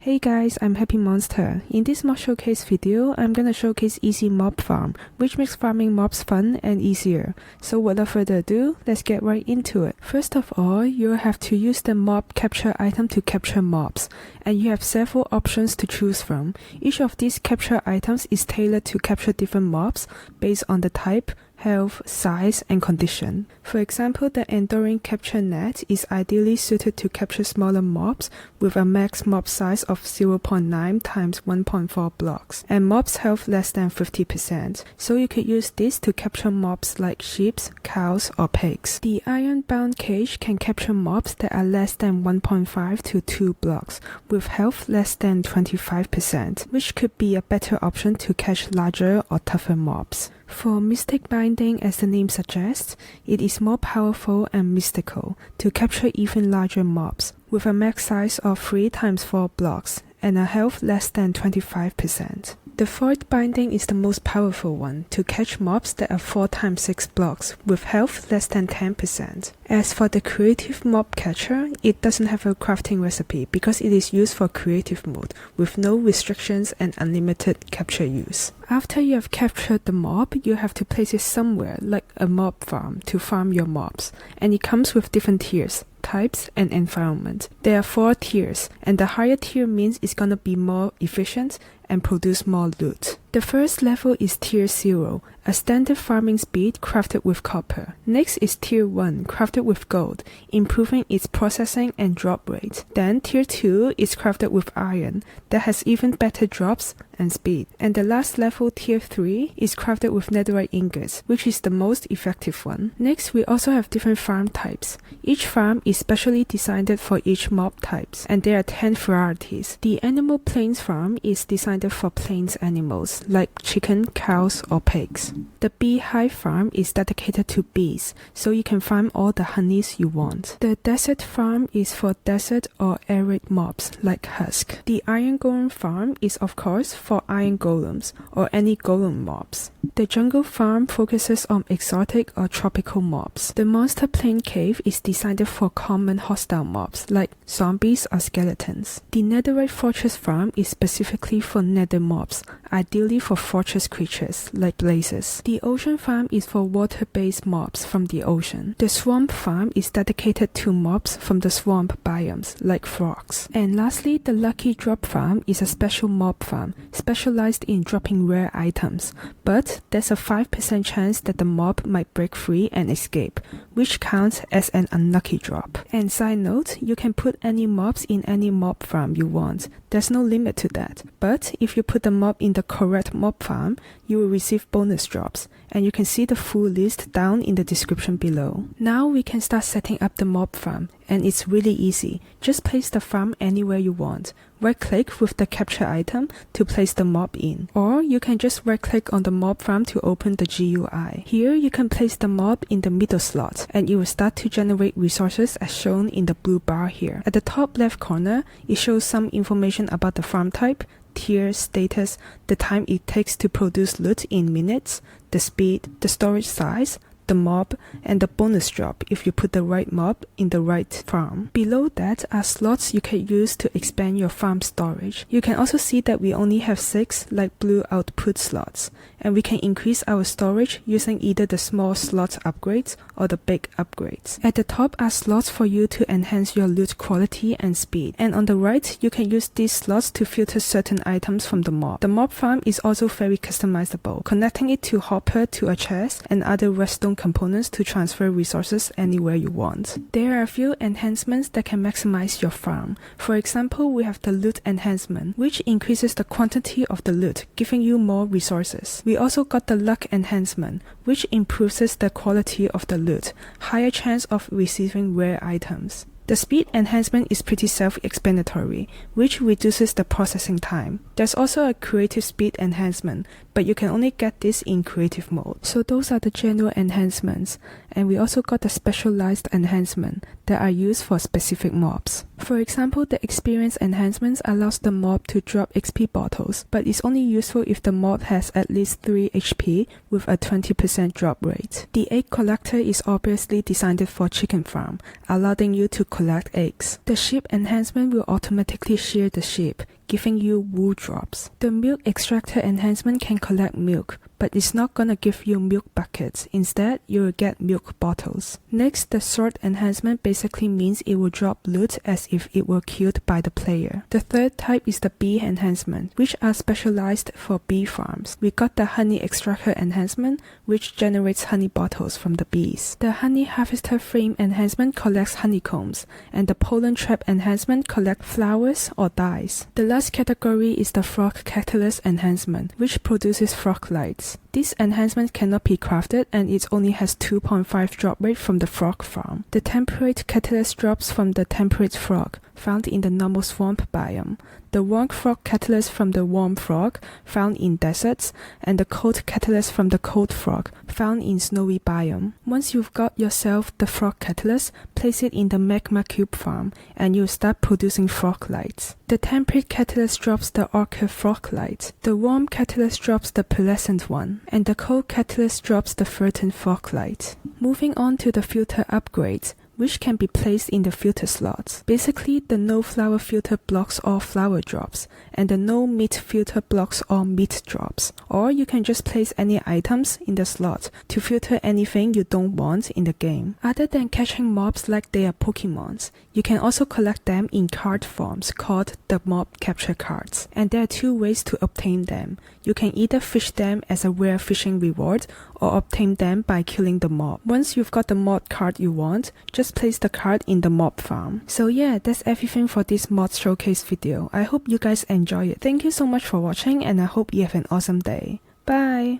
Hey guys, I'm Happy Monster. In this mob showcase video, I'm gonna showcase easy mob farm, which makes farming mobs fun and easier. So without further ado, let's get right into it. First of all, you'll have to use the mob capture item to capture mobs, and you have several options to choose from. Each of these capture items is tailored to capture different mobs based on the type, health, size, and condition. For example, the Enduring Capture Net is ideally suited to capture smaller mobs with a max mob size of 0.9 times 1.4 blocks and mobs health less than 50%. So you could use this to capture mobs like sheep, cows, or pigs. The IronBound Cage can capture mobs that are less than 1.5 to 2 blocks with health less than 25%, which could be a better option to catch larger or tougher mobs. For Mystic Binding, as the name suggests, it is more powerful and mystical to capture even larger mobs, with a max size of 3 times 4 blocks and a health less than 25%. The Void Binding is the most powerful one to catch mobs that are 4 times 6 blocks with health less than 10%. As for the Creative Mob Catcher, it doesn't have a crafting recipe because it is used for creative mode with no restrictions and unlimited capture use. After you have captured the mob, you have to place it somewhere like a mob farm to farm your mobs, and it comes with different tiers, types, and environment. There are 4 tiers, and the higher tier means it's gonna be more efficient and produce more loot. The first level is Tier 0, a standard farming speed crafted with copper. Next is Tier 1, crafted with gold, improving its processing and drop rate. Then Tier 2 is crafted with iron, that has even better drops and speed. And the last level, Tier 3, is crafted with netherite ingots, which is the most effective one. Next, we also have different farm types. Each farm is specially designed for each mob types, and there are 10 varieties. The Animal Plains farm is designed for plains animals, like chicken, cows, or pigs. The Beehive farm is dedicated to bees, so you can farm all the honeys you want. The Desert farm is for desert or arid mobs, like husk. The Iron Golem farm is of course for iron golems, or any golem mobs. The Jungle farm focuses on exotic or tropical mobs. The Monster Plain cave is designed for common hostile mobs, like zombies or skeletons. The Netherite Fortress farm is specifically for nether mobs, ideally for fortress creatures like blazes. The Ocean farm is for water-based mobs from the ocean. The Swamp farm is dedicated to mobs from the swamp biomes like frogs. And lastly, the Lucky Drop farm is a special mob farm specialized in dropping rare items, but there's a 5% chance that the mob might break free and escape, which counts as an unlucky drop. And side note, you can put any mobs in any mob farm you want. There's no limit to that, but if you put the mob in the correct mob farm, you will receive bonus drops, and you can see the full list down in the description below. Now we can start setting up the mob farm, and it's really easy. Just place the farm anywhere you want. Right-click with the capture item to place the mob in, or you can just right-click on the mob farm to open the GUI. Here you can place the mob in the middle slot, and it will start to generate resources as shown in the blue bar here. At the top left corner, it shows some information about the farm type, tier, status, the time it takes to produce loot in minutes, the speed, the storage size, the mob, and the bonus drop if you put the right mob in the right farm. Below that are slots you can use to expand your farm storage. You can also see that we only have 6 like blue output slots, and we can increase our storage using either the small slot upgrades or the big upgrades. At the top are slots for you to enhance your loot quality and speed, and on the right you can use these slots to filter certain items from the mob. The mob farm is also very customizable, connecting it to hopper to a chest and other redstone components to transfer resources anywhere you want. There are a few enhancements that can maximize your farm. For example, we have the loot enhancement, which increases the quantity of the loot, giving you more resources. We also got the luck enhancement, which improves the quality of the loot, higher chance of receiving rare items. The speed enhancement is pretty self-explanatory, which reduces the processing time. There's also a creative speed enhancement, but you can only get this in creative mode. So those are the general enhancements, and we also got the specialized enhancement that are used for specific mobs. For example, the experience enhancements allows the mob to drop XP bottles, but is only useful if the mob has at least 3 HP with a 20% drop rate. The egg collector is obviously designed for chicken farm, allowing you to collect eggs. The sheep enhancement will automatically shear the sheep, giving you wool drops. The milk extractor enhancement can collect milk, but it's not gonna give you milk buckets. Instead, you'll get milk bottles. Next, the sword enhancement basically means it will drop loot as if it were killed by the player. The third type is the bee enhancement, which are specialized for bee farms. We got the honey extractor enhancement, which generates honey bottles from the bees. The honey harvester frame enhancement collects honeycombs, and the pollen trap enhancement collects flowers or dyes. The last category is the frog catalyst enhancement, which produces frog lights. This enhancement cannot be crafted and it only has 2.5 drop rate from the frog farm. The temperate catalyst drops from the temperate frog, found in the normal swamp biome, the warm frog catalyst from the warm frog, found in deserts, and the cold catalyst from the cold frog, found in snowy biome. Once you've got yourself the frog catalyst, place it in the magma cube farm, and you'll start producing frog lights. The temperate catalyst drops the orchid frog light, the warm catalyst drops the pearlescent one, and the cold catalyst drops the fertile frog light. Moving on to the filter upgrades, which can be placed in the filter slots. Basically, the no flower filter blocks all flower drops, and the no meat filter blocks all meat drops. Or you can just place any items in the slot to filter anything you don't want in the game. Other than catching mobs like they are Pokemons, you can also collect them in card forms called the mob capture cards. And there are 2 ways to obtain them. You can either fish them as a rare fishing reward, or obtain them by killing the mob. Once you've got the mod card you want, just place the card in the mob farm. So yeah, that's everything for this mod showcase video. I hope you guys enjoy it. Thank you so much for watching and I hope you have an awesome day. Bye!